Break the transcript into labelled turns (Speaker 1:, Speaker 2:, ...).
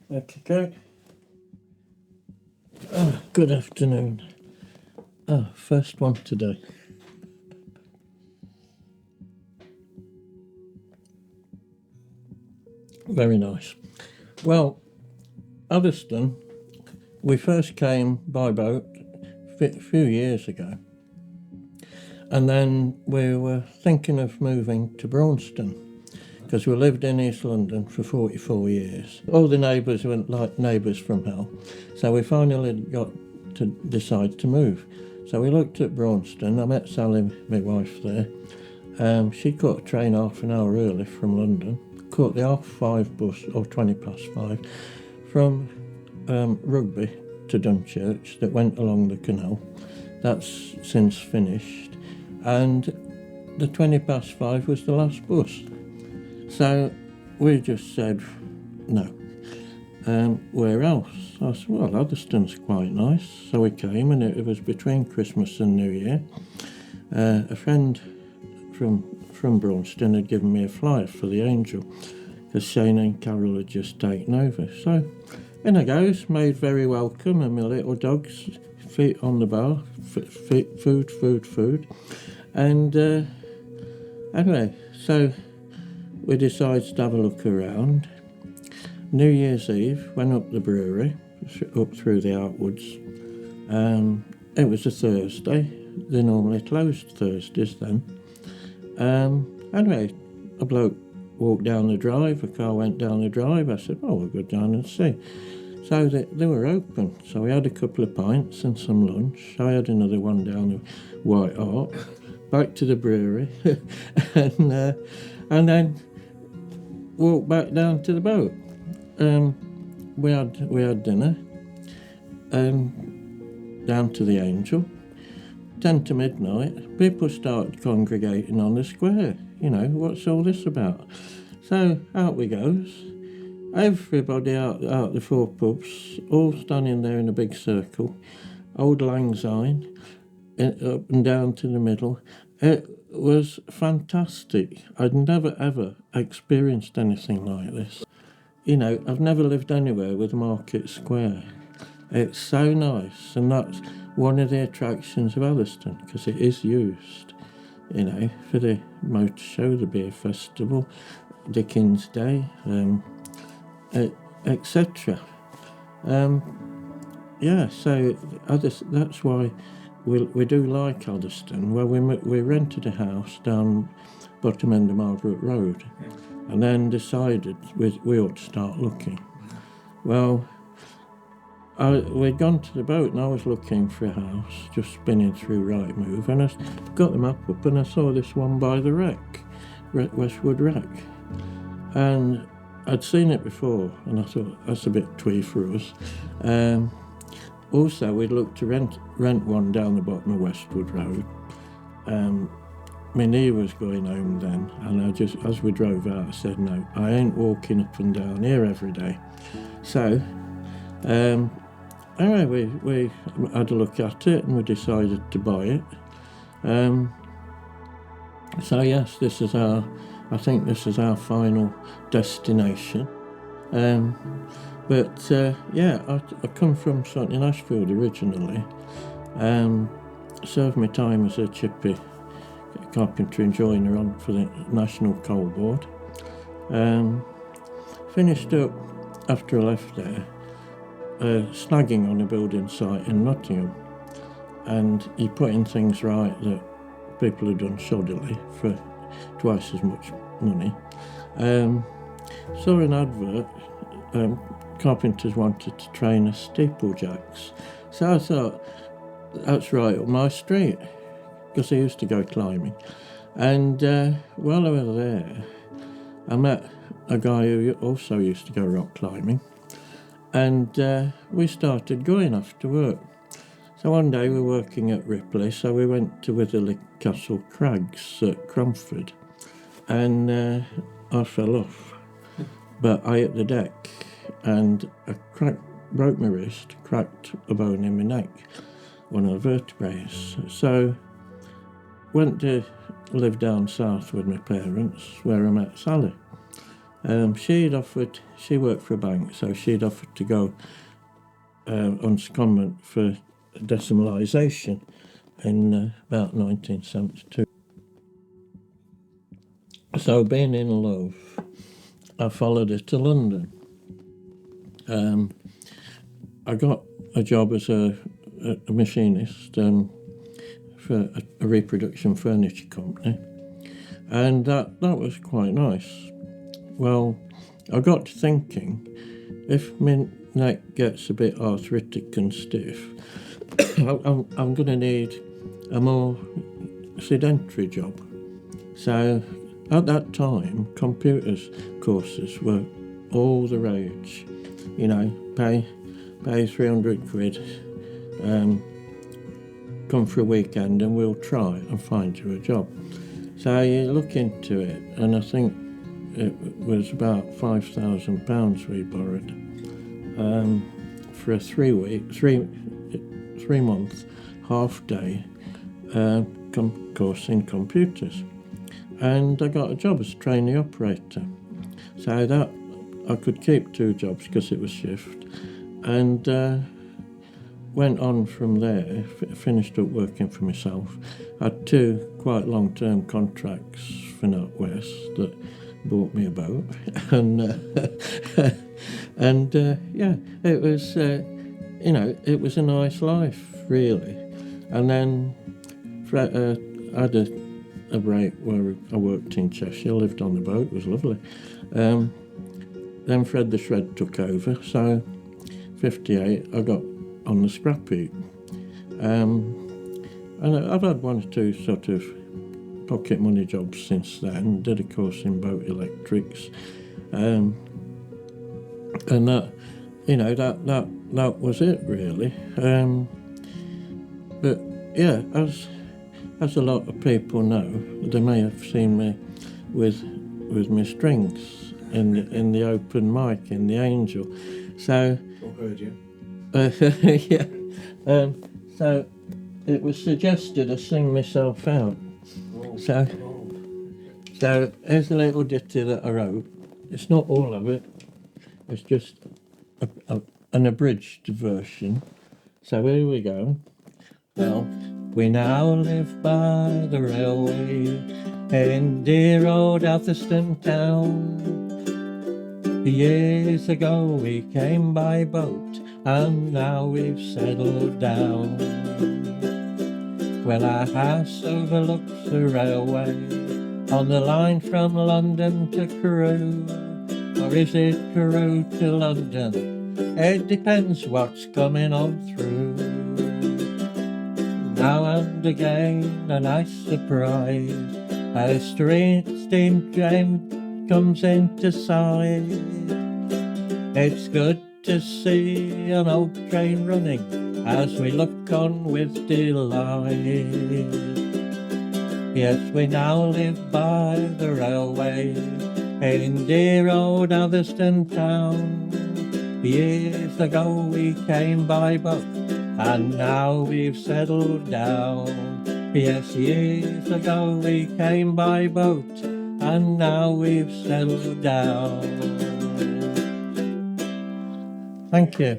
Speaker 1: Okay. Good afternoon. First one today. Very nice. Well, Atherstone, we first came by boat a few years ago, and then we were thinking of moving to Braunston because we lived in East London for 44 years. All the neighbours weren't like neighbours from hell, so we finally got to decide to move. So we looked at Braunston. I met Sally, my wife, there. She caught a train half an hour early from London, caught the 5:30 bus, or 5:20, from Rugby to Dunchurch that went along the canal. That's since finished. And the 5:20 was the last bus. So we just said, no. Where else? I said, well, Atherstone's quite nice. So we came, and it was between Christmas and New Year. A friend from Braunston had given me a flyer for the Angel because Shane and Carol had just taken over. So in I goes, made very welcome, and my little dogs, feet on the bar, food. And anyway, so we decided to have a look around. New Year's Eve, went up the brewery, up through the Outwoods. It was a Thursday. They normally closed Thursdays then. Anyway, a bloke walked down the drive, a car went down the drive. I said, we'll go down and see. So they were open. So we had a couple of pints and some lunch. I had another one down the White Hart, back to the brewery, and then walked back down to the boat. We had dinner, down to the Angel. 10 to midnight, people started congregating on the square. You know, what's all this about? So out we goes. Everybody out the four pubs, all standing there in a big circle. Old Lang Syne, up and down to the middle. It was fantastic. I'd never ever experienced anything like this. You know, I've never lived anywhere with Market Square. It's so nice, and that's one of the attractions of Atherstone, because it is used, you know, for the motor show, the beer festival, Dickens Day, etc. So that's why we do like Atherstone. Well, we rented a house down bottom end of Margaret Road, and then decided we ought to start looking. Well, we'd gone to the boat, and I was looking for a house, just spinning through Rightmove, and I got the map up, and I saw this one by the wreck, Westwood Wreck. And I'd seen it before, and I thought, that's a bit twee for us. Also, we'd looked to rent one down the bottom of Westwood Road. My knee was going home then, and I just, as we drove out, I said, no, I ain't walking up and down here every day. So, anyway, we had a look at it, and we decided to buy it. So yes, I think this is our final destination. I come from Sutton Ashfield originally. Served my time as a chippy carpenter and joiner on for the National Coal Board. Finished up after I left there, snagging on a building site in Nottingham, and you're putting things right that people have done shoddily for twice as much money. Saw an advert, carpenters wanted to train as steeplejacks. So I thought, that's right up my street, because I used to go climbing. And while I was there, I met a guy who also used to go rock climbing, and we started going after work. So one day we were working at Ripley, so we went to Witherley Castle Crags at Cromford, and I fell off. But I hit the deck, and broke my wrist, cracked a bone in my neck, one of the vertebrae. So went to live down south with my parents, where I met Sally. She worked for a bank, so she'd offered to go on secondment for decimalisation in about 1972. So being in love, I followed her to London. I got a job as a machinist for a reproduction furniture company, and that was quite nice. Well, I got to thinking, if my neck gets a bit arthritic and stiff, I'm going to need a more sedentary job. So at that time, computers courses were all the rage. You know, pay 300 quid, come for a weekend and we'll try and find you a job. So you look into it, and I think it was about £5,000 we borrowed for a 3 month half day course in computers, and I got a job as a trainee operator. So that I could keep 2 jobs because it was shift, and went on from there. Finished up working for myself. Had 2 quite long-term contracts for NatWest that bought me a boat, and yeah, it was it was a nice life really. And then I had a break where I worked in Cheshire, lived on the boat, it was lovely. Then Fred the Shred took over, so 58 I got on the scrap heap. And I've had 1 or 2 sort of pocket money jobs since then. Did a course in boat electrics, and that, that was it really. But yeah, as a lot of people know, they may have seen me with my strings in the open mic in the Angel. So
Speaker 2: I've heard you.
Speaker 1: yeah. So it was suggested I sing myself out. So here's a little ditty that I wrote. It's not all of it. It's just an abridged version. So here we go. Well, we now live by the railway in dear old Atherstone town. Years ago we came by boat, and now we've settled down. Well, our house overlooks the railway on the line from London to Crewe. Or is it Crewe to London? It depends what's coming on through. Now and again a nice surprise, a steam train comes into sight. It's good to see an old train running as we look on with delight. Yes, we now live by the railway in dear old Atherstone town. Years ago we came by boat, and now we've settled down. Yes, years ago we came by boat, and now we've settled down. Thank you.